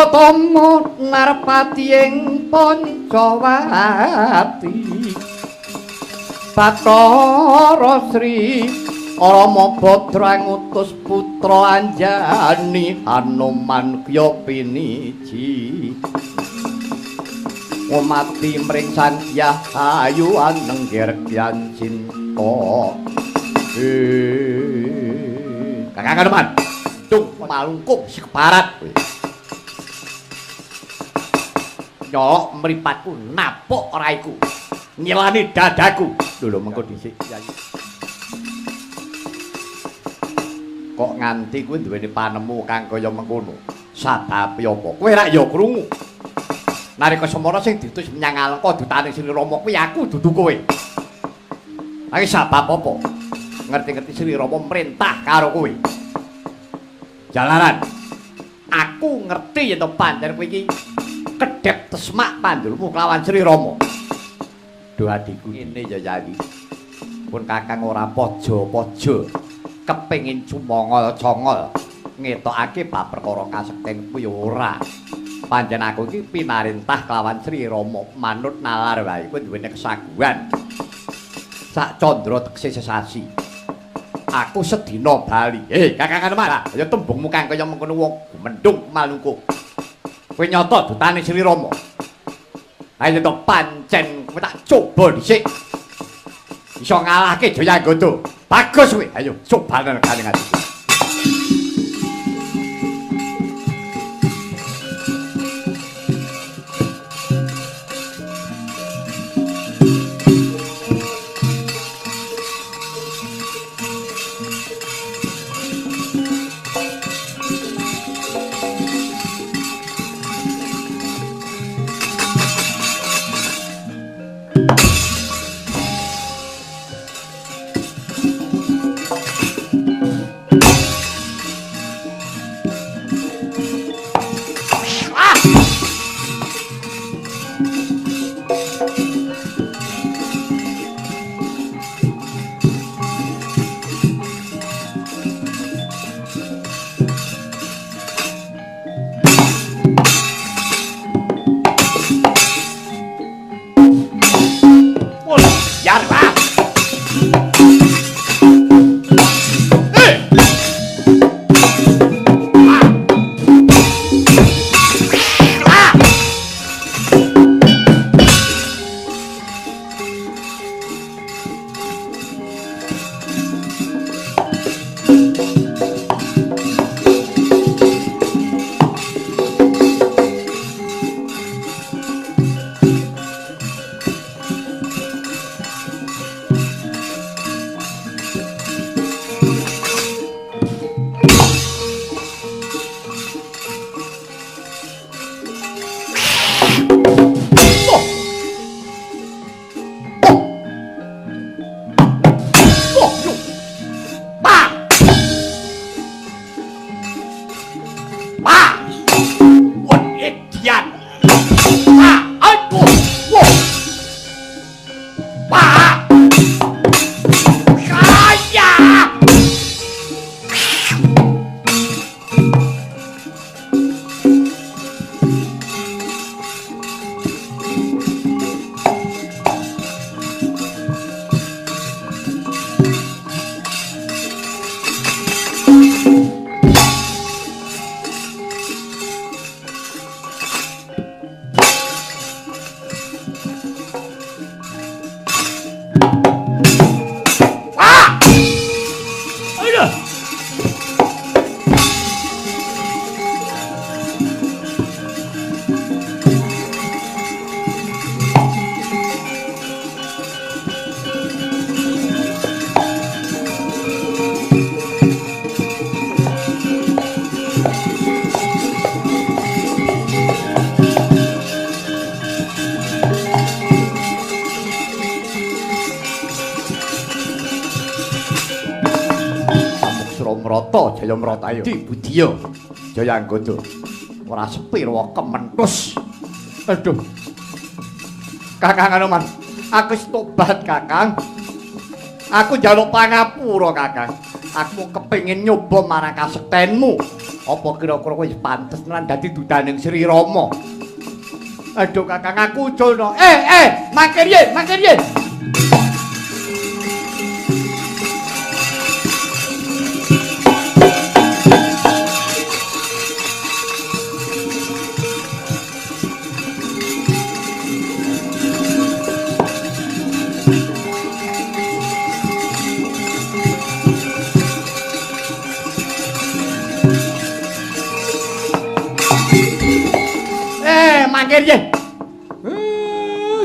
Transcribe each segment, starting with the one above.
Pratama Narpati ing Pancawati Bathara Sri Rama Badra ngutus putra Anjani Hanuman kya piniji umati mring sandyah ayu anengger kyan cinta Kakang Hanuman dung malungkung si keparat nyolok mripatku napuk raiku nyilani dadaku lho mengko dhisik Yayi kok nganti kuwi duweni panemu kang kaya mengkono satapi apa kowe rak ya krungu nalika semana sing diutus menyang Alengka dutane Sri Rama kuwi aku dudu kowe nanging sabab apa ngerti-ngerti Sri Rama merintah karo kowe jalaran aku ngerti yen to pancen kowe iki kedhep tesmak pandulmu kelawan Sri Rama duh adikku ngene ya Yayi pun kakang ora pojo-pojo kepengin cumongol-congol ngetokake bab perkara kasektenku ya ora pancen aku iki pinarintah kelawan Sri Rama manut nalar wae kowe duwene kesaguhan sak candra tekse sesasi aku sedina bali kakang Hanuman ya tembungmu kang kaya mengkono wong mendung malungkung kowe nyata dutane Sri Rama ayo to pancen kowe tak coba dhisik iso ngalahke Jayanggada bagus kowe ayo cobanen kaling ati Mrata Jayamrata ayo Budiya Jayanggada ora sepira kementhus aduh Kakang Hanuman aku wis tobat Kakang aku njaluk pangapura Kakang aku kepengin nyoba marang kasektenmu Apa kira-kira kowe pantes tenan dadi dudaning Sri Rama? Aduh Kakang aku culno. Mangkir yen, mangkir yen. Mangkir yen.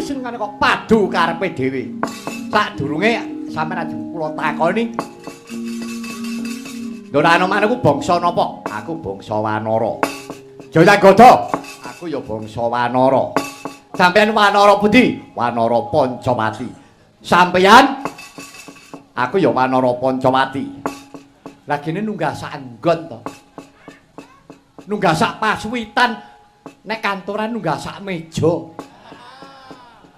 Senengane kok padu karepe dhewe. Sadurunge sampeyan ajeng kula takoni. Ndora Anoman aku bangsa napa? Aku bangsa Wanara. Jayagada, aku ya bangsa Wanara. Sampeyan Wanara pundi? Wanara Pancawati. Sampeyan aku ya Wanara Pancawati. Lah kene nunggah sak anggon to. Nunggah sak pasuwitan nek kantoran nunggah sak meja.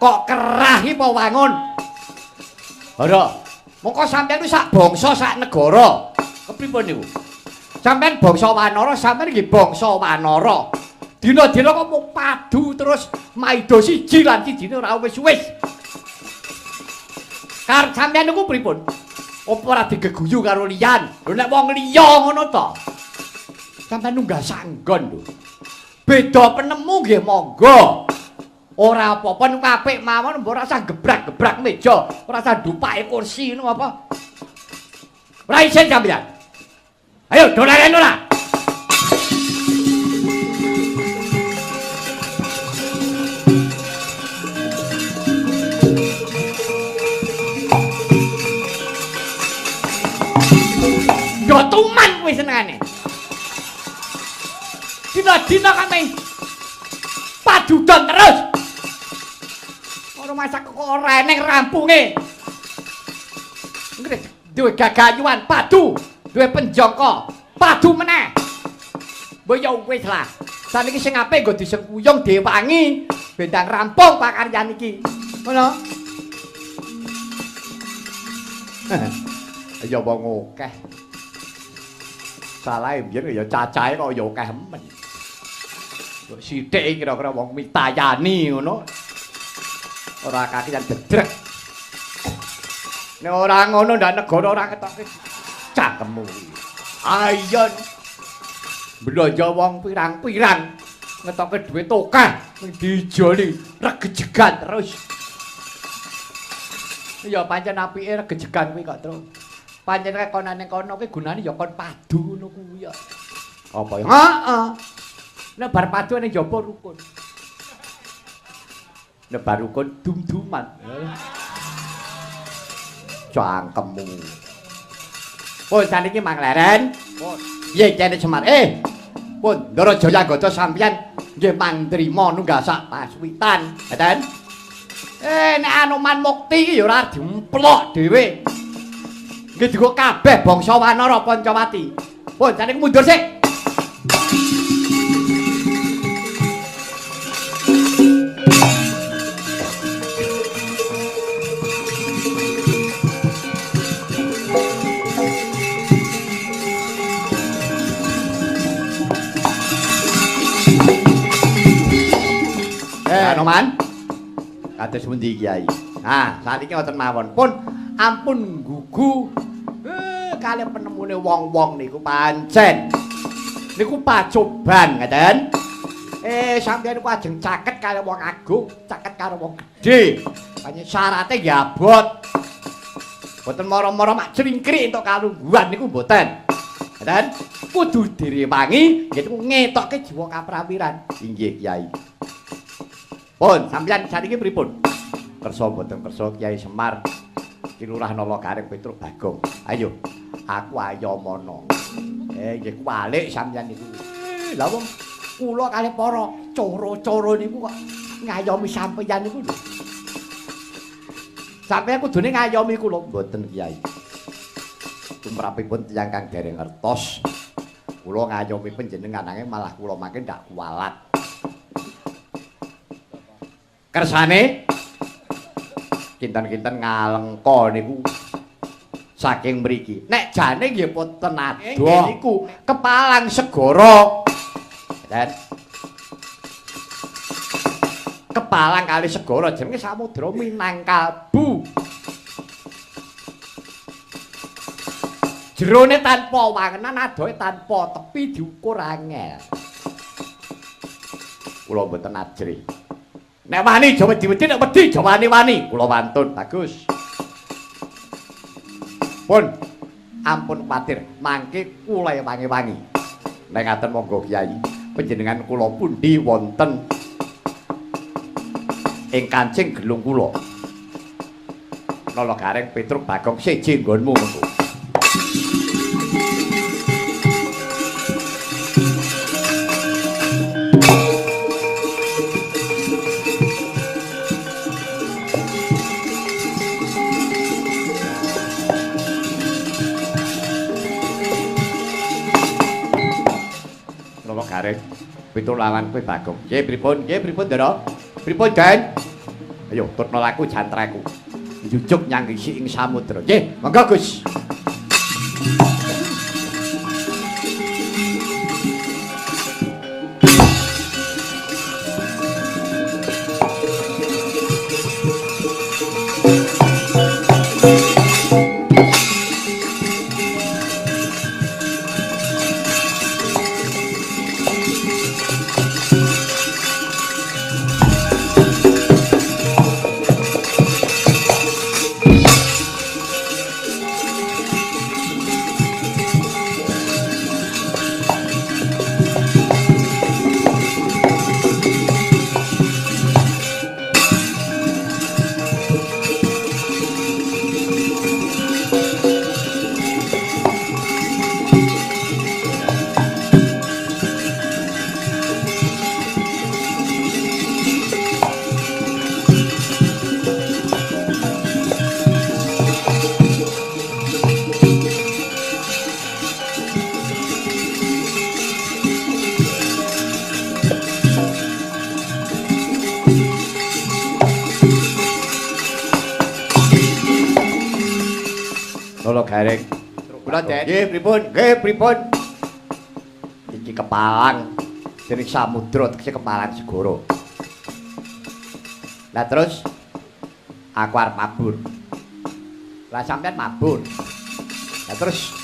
Kok kerah iki apa wangun? Ora. Moko sampeyan ku sak bangsa sak negara. Kepripun niku? Sampeyan bangsa Wanara, sampeyan nggih bangsa Wanara. Dina-dina kok mung padu terus maido siji lan sijine ora wis-wis. Karep sampeyan niku pripun? Apa ora digeguyu karo liyan? Lho nek wong liya ngono to. Sampeyan nunggah sak nggon lho. Beda penemu nggih monggo. Ora apa-apa nek apik mawon mbok ora usah gebrak-gebrak meja, ora usah ndupake kursi ngono apa. Ora isin sampeyan. Ayo dolaren ora. Yo tuman kuwi senengane. Dina-dina kami padudan terus. Ora masak kok ora eneng rampunge. Nggih, duwe gagayuan padu, duwe penjangka, padu meneh. Mbok ya wis lah. Saniki sing apik nggo disengkuyung diwangi, bendang rampung pakaryan iki. Ngono. Ya wong akeh. Salahe mbiyen ya cacahe kok ya akeh men. Kok sithik kira-kira wong mitayani ngono. Ora kakian dedrek. Nek ora ngono ndak negara ora ketoke cangkemmu. Ayon. Belanja wong pirang-pirang ngetoke dhuwit akeh ning dijoli regejegan terus. Ya pancen apike regejegan kuwi kok terus. Pancen konane kono kuwi gunane ya kon padu ngono kuwi ya. Apa ya? Heeh. Nek bar padu ning jaba rukun. Nek bar rukun dum-duman. Cangkemmu. Pun saniki Mang Leren. Pun. Nggih Cene Semar. Pun Ndara Jayagada sampeyan nggih mantrima nunggah sak pasuwitan, ngeten. Nek Anoman Mukti iki ya ora diemplok dhewe. Nggih digo kabeh bangsa Wanara Pancawati. Pun saniki mundur sik. Anoman. Kados pundi Kyai? Nah, saniki ngoten mawon. Pun ampun nggugu kalih penemune wong-wong niku pancen. Niku pacoban, ngeten. Sampeyan niku ajeng caket karo wong agung, caket karo wong gedhe. Pancen syarate nggih abot. Mboten mara-mara mak cringkrik entuk kalungguhan niku mboten. Ngeten. Kudu direwangi nggih ngetokke jiwa kaprawiran. Inggih Kyai. Pun, sampeyan saniki pripun? Kersa mboten kersa Kyai Semar. Ki Lurah Nala Garing Petruk Bagong. Ayo, aku ayamana. Nggih kuwalik sampeyan niku. Lah wong kula kalih para cara-cara niku kok ngayomi sampeyan niku lho. Sampeyan kudune ngayomi kula mboten Kyai. Tumrapipun tiyang kang dereng ngertos. Kula ngayomi panjenengan nanging malah kula mangke ndak kuwalat. Kersane kinten-kinten ngalengka niku saking mriki. Nek jane nggih boten adoh niku kepalang segara. Dan kepalang kali segara jenenge Samudra Minangkabau. Jerone tanpa wangenan, adohe tanpa tepi diukur angel. Kula mboten ajrih. Nek wani aja wedi-wedi, nek wedi aja wani-wani. Kula wantun, bagus. Pun ampun kuwatir, mangke kula wangi-wangi. Nek ngaten monggo Kyai, panjenengan kula pundi wonten ing kancing gelung kula. Nala Gareng Petruk Bagong siji nggonmu mengko. Gareng Petruk lawan kowe Bagong. Nggih pripun Ndara? Pripun Den? Ayo tutno laku jantraku. Jujuk nyanggisi ing samudra. Nggih, monggo Gus. Nala Gareng. Kula Den. Nggih pripun? Iki kepalang dening samudra tegese kepalang segara. Lah terus aku arep mabur. Lah sampean mabur. Lah terus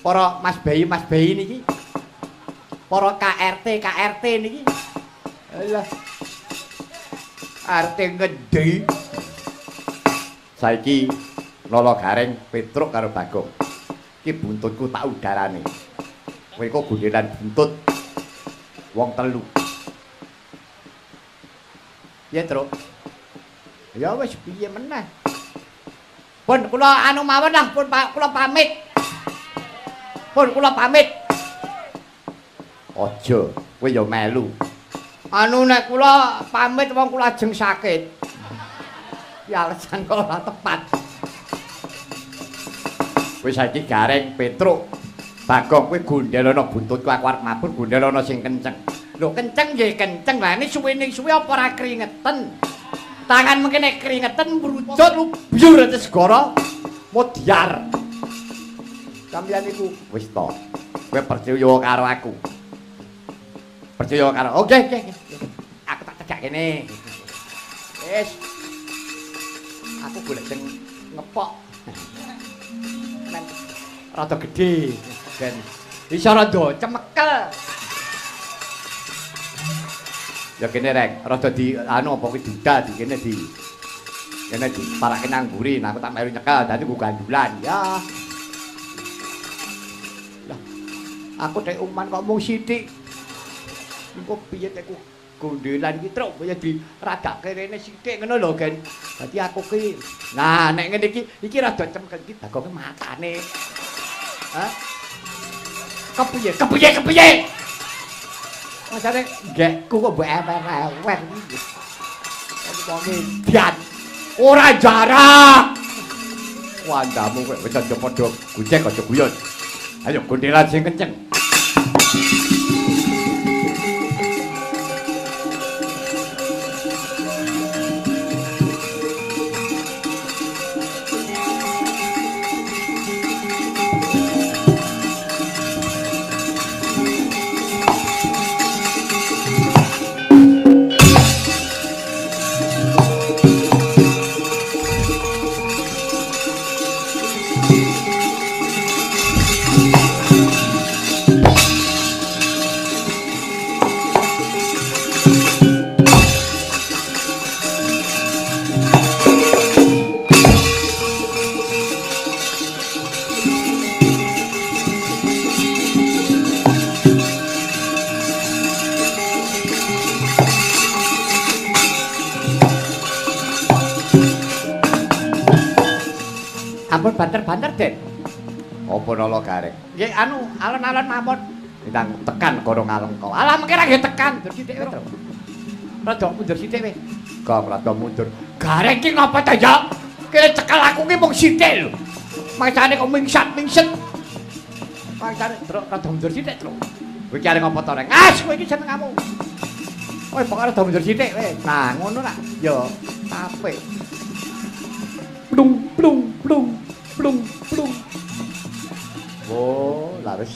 para Mas Bayi niki, para KRT niki. Alah. RT ngedhi. Saiki Nala Gareng Petruk karo Bagong. Iki buntutku tak udarane. Kowe kok gondelan buntut wong telu. Ya, Truk. Ya wis piye meneh. Pun kula anu mawon lah, pun kula pamit. Pun kula pamit. Aja, kowe ya melu. Anu nek kula pamit wong kula ajeng sakit. Ya alasan kok ora tepat. Kowe saiki Gareng Petruk Bagong kowe gondelana buntutku aku arep mabur gondelana sing kenceng. Lho kenceng nggih kenceng. Lah ini suwe apa ora kringeten. Tangan mengke nek kringeten mbrujut lubur ate segara modyar. Sampeyan iku wis to. Kowe percaya karo aku. Percaya karo. Oh nggih. Aku tak tegak kene. Wis. Aku golek sing ngepok. Rada gedhe dan iso rada cemekel. Ya kene rek, rada di anu apa kuwi duda di kene di. Kene diparake nang mburi, aku tak melu nyekel dadi ku gandulan. Ya. Lah. Aku tek uman kok mung sithik. Engko piye tek ku gondelan iki truk kaya diragake rene sithik ngono lho, Gen. Dadi aku ki. Nah, nek ngene iki rada cemekel iki dagoke matane. Hah? Kepiye? Masane gekku kok mbok ewer-ewer iki. Wong dian. Ora jarak. Wandamu kowe wis aja padha gujek aja guyon. Ayo gondelan sing kenceng. Ampun banter-banter, Den. Apa nala gareng? Nggih anu alon-alon mawon. Ndang tekan kono ngalengka. Alah mengke ra nggih tekan mundur sithik wae, Tru. Rada mundur sithik wae. Kok rada mundur. Gareng ki ngapa ta, ya? Kene cekel aku ki mung sithik lho. Mangsane kok mingsat-mingset. Mangsane, Tru, rada mundur sithik, Tru. Kowe ki arep ngapa to, Reng? As, kowe iki senengmu. Kowe pokoke rada mundur sithik wae. Nah, ngono nak. Ya, apik. Plung plung plung plung plung. Oh, laris.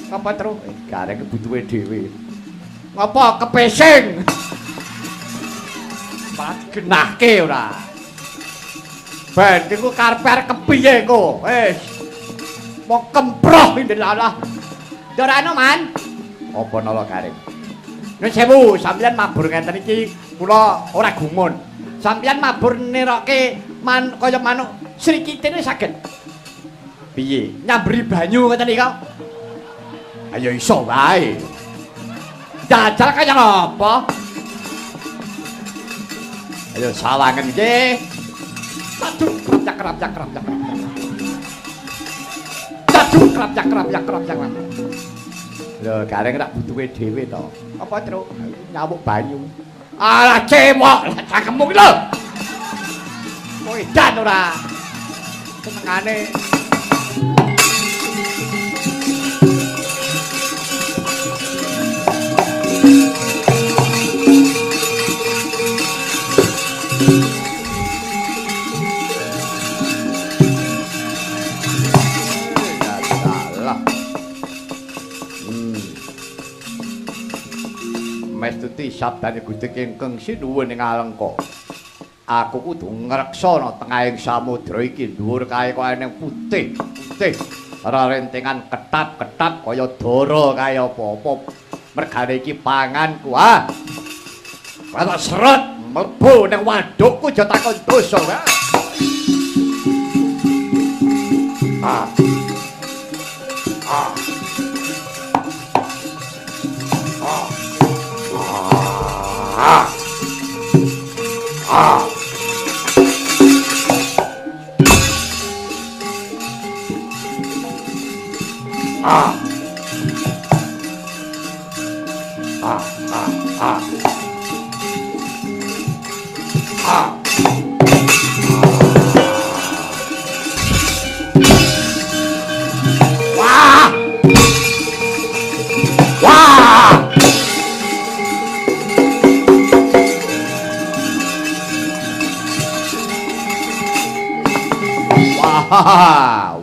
Ngapa terus? Gareng kebutuhe dhewe. Ngapa kepesing? Malah genahke ora. Ben iku karepe arep kepiye engko? Wis. Mau kemproh indelah. Dorano, Man. Apa nala gareng? Nuwun sewu, sampeyan mabur ngeten iki kula ora gumun. Sampeyan mabur nerokke kaya manuk srikitine saged. Piye? Nyambri banyu ngeten iki kok. Ayo iso wae. Jajal kaya apa? Ayo sawangen nggih. Aduh, krap-krap. Aduh, krap-krap. Lho, gareng rak butuhe dhewe to. Apa, Tru? Nyawuk banyu. Alah cemok, cangkemmu ki lho. Kowe edan ora. Senengane. Mestuti sabdane Gusti Kengkeng sinuwun ing Alengka. Aku kudu ngreksana tengahing samudra iki dhuwur kae kok eneng putih. Rarentengan ketap-ketap kaya dara kaya apa-apa. Mergane iki panganku ah. Kalau seret mlebu ning wadukku aja takon dosa wae. Ah.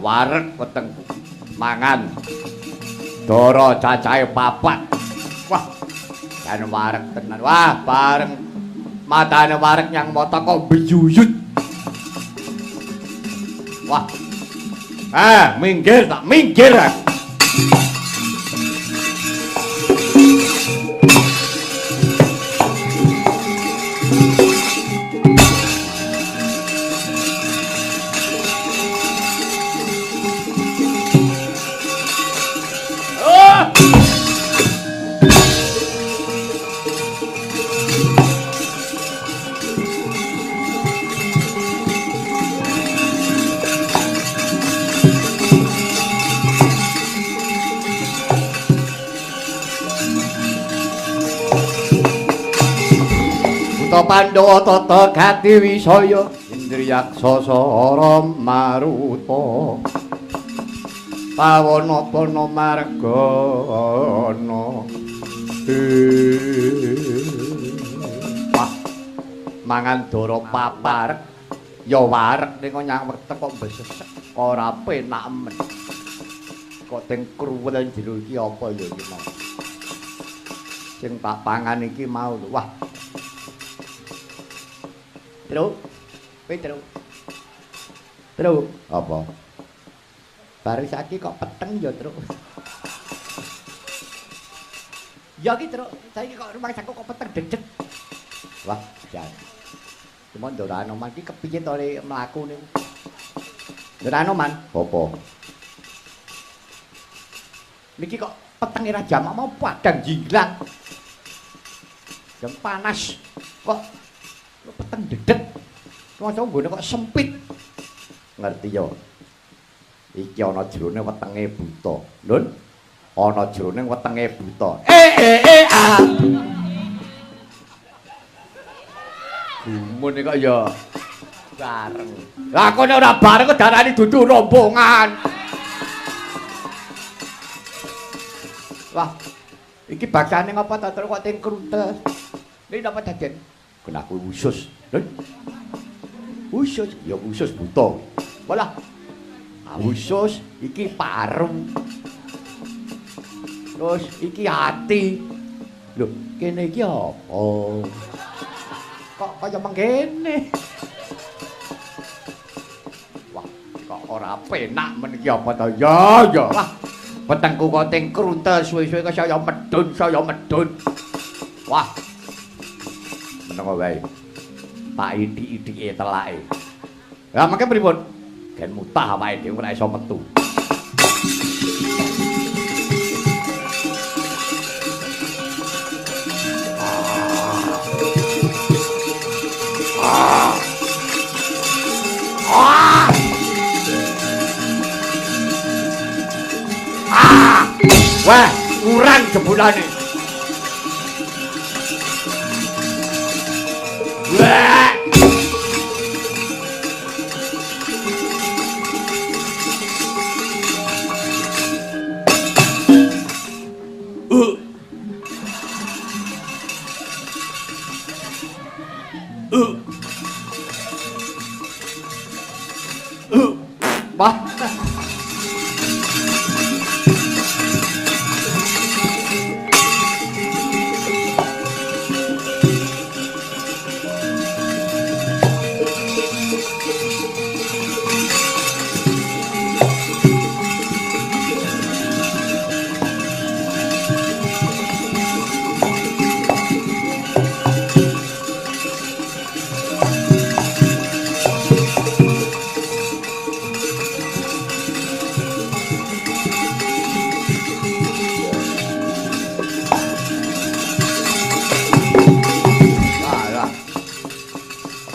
Wareg weteng mangan dara cacahe papat. Wah, jan wareg tenan. Wah, bareng matane wareg nyang mata kok beyuyut. Wah. Minggir tak minggir. Pandhawa tata gati wisaya indriyaksa maruta pawana-pana margana mangan dara paparek ya wareg ning nyang wektek kok besesek ora penak men kok teng kruwel jero iki apa ya iki mau sing tak pangan iki mau lho wah Tru. Apa? Baru saiki kok peteng ya, Tru. Ya ki, Tru. Saiki kok rumah saku kok peteng dedet. Wah, jan. Cuma Ndorano man ki kepiye to mlaku niku? Ndorano man, apa? Niki kok petenge ra jam mau padang jinglang. Jam panas. Kok peteng dedet. Semacam nggone kok sempit. Ngerti ya? Iki ana jerone wetenge buta. Lun. Ana jerone wetenge buta. Ah. Gumun kok ya bareng. Lah kok nek ora bareng kok darani dudu rombongan. Wah, iki baksane ngapa ta terus kok ting kruntes. Iki napa daden? Kena aku usus. Lho. Usus, ya usus buta. Walah. Usus iki paru. Terus iki ati. Lho, kene iki apa? Kok kaya mengkene? Wah, kok ora penak men iki apa ta? Ya, ya. Wah. Wetengku kok ting kruntes suwe-suwe kok saya medun. Wah. Menengo wae. Tak idik-idike telake. Lah mengke pripun? Gen mutah awake dhewe ora iso metu. Wah, kurang jebulane. Wah. Wah.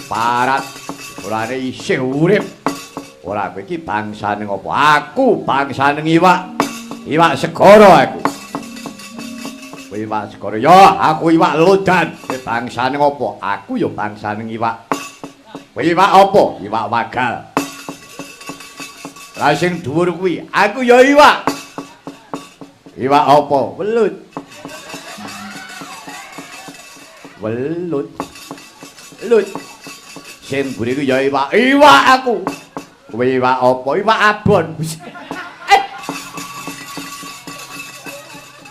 Parat orane isih urip. Ora kowe iki bangsane ngopo? Aku bangsane iwak. Iwak segara aku. Kowe iwak segara ya, aku iwak lodan. Kowe bangsane ngopo? Aku ya bangsane iwak. Kowe iwak apa? Iwak wagal. Lah sing dhuwur kuwi, aku ya iwak. Iwak apa? Welut. Welut. Welut. Sing mburi ku ya iwak aku. Kowe iwak apa? Iwak abon.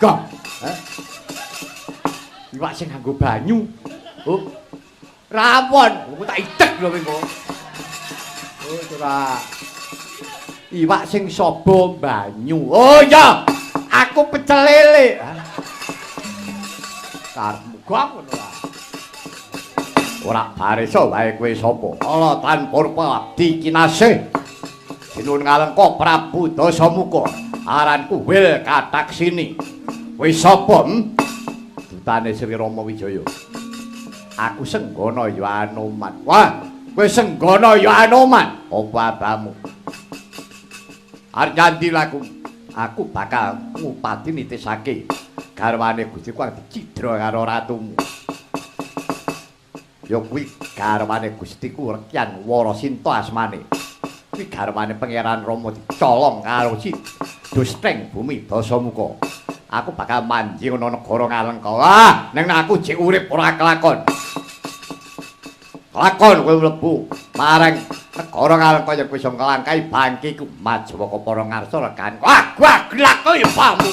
Kok? Iwak sing nganggo banyu. Oh. Rawon. Aku tak idek lho kowe. Oh, ora. Iwak sing sobo banyu. Oh ya. Aku pecel lele. Karepmu gak ngono lah. Ora baresa wae kowe sapa? Ala tan purpa abdi kinasih. Sinuwun ngalengka Prabu Dasamuka. Aranku Wil Kataksini. Kowe sapa? Dutane Sri Rama Wijaya. Aku Senggana ya Anoman. Wah, kowe Senggana ya Anoman. Apa abamu? Arep nyandi laku. Aku bakal ngupati nitisake garwane Gusti Kuang dicidra karo ratumu. Ya kuwi garwane Gustiku Rekyan Warasinta asmane. Kuwi garwane Pangeran Rama dicolong karo si Dusteng Bumi Dasamuka. Aku bakal manjing ana negara Ngalengka. Wah, ning aku jek urip ora kelakon. Kelakon kowe mlebu marang negara Ngalengka yen kowe iso nglangkai bangkiku Majawaka para ngarsa rekan. Wah, gua gelak kowe pamu.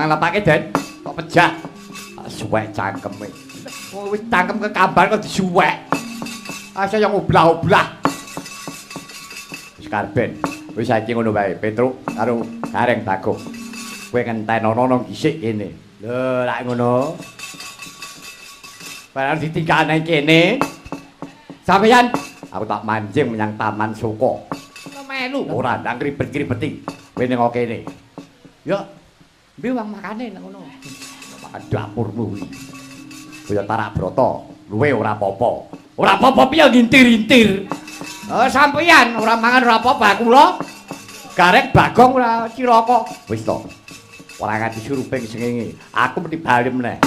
lepake, Den. Kok pejak. Suwek cangkeme. Wis cangkem kekambar kok disuwek. Saya ngoblah-oblah. Wis karben. Wis saiki ngono wae, Petruk karo Gareng Bagong. Kowe ngentenono nang gisik kene. Lho, lak ngono. Barang ditinggal nang kene. Sampeyan aku tak mancing menyang Taman Soko. Melu ora ndang ribet-ribeti. Kowe ning kene. Ya, mbi wong makane nang ngono. Makan dapurmu kuwi. Kaya Tarak Brata, luwe ora apa-apa. Ora apa-apa piye ngintir-intir. Sampeyan ora mangan ora apa-apa kula. Gareng Bagong ora ciraka. Wis to. Ora nganti suruping sengenge. Aku mesti bali meneh.